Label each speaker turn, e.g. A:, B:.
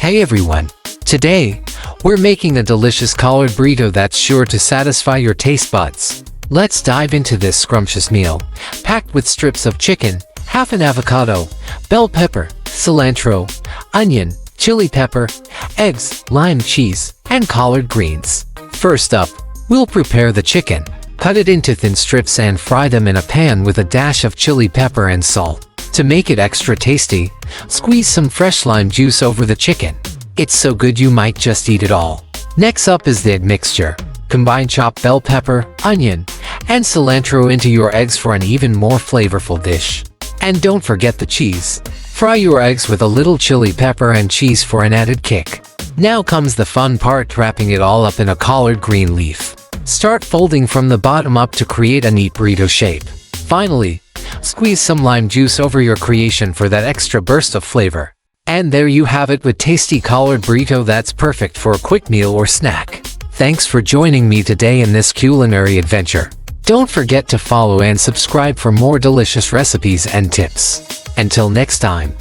A: Hey everyone! Today, we're making a delicious collard burrito that's sure to satisfy your taste buds. Let's dive into this scrumptious meal, packed with strips of chicken, half an avocado, bell pepper, cilantro, onion, chili pepper, eggs, lime cheese, and collard greens. First up, we'll prepare the chicken. Cut it into thin strips and fry them in a pan with a dash of chili pepper and salt. To make it extra tasty, squeeze some fresh lime juice over the chicken. It's so good you might just eat it all. Next up is the egg mixture. Combine chopped bell pepper, onion, and cilantro into your eggs for an even more flavorful dish. And don't forget the cheese. Fry your eggs with a little chili pepper and cheese for an added kick. Now comes the fun part, wrapping it all up in a collard green leaf. Start folding from the bottom up to create a neat burrito shape. Finally, squeeze some lime juice over your creation for that extra burst of flavor. And there you have it, with tasty collard burrito that's perfect for a quick meal or snack. Thanks for joining me today in this culinary adventure. Don't forget to follow and subscribe for more delicious recipes and tips. Until next time.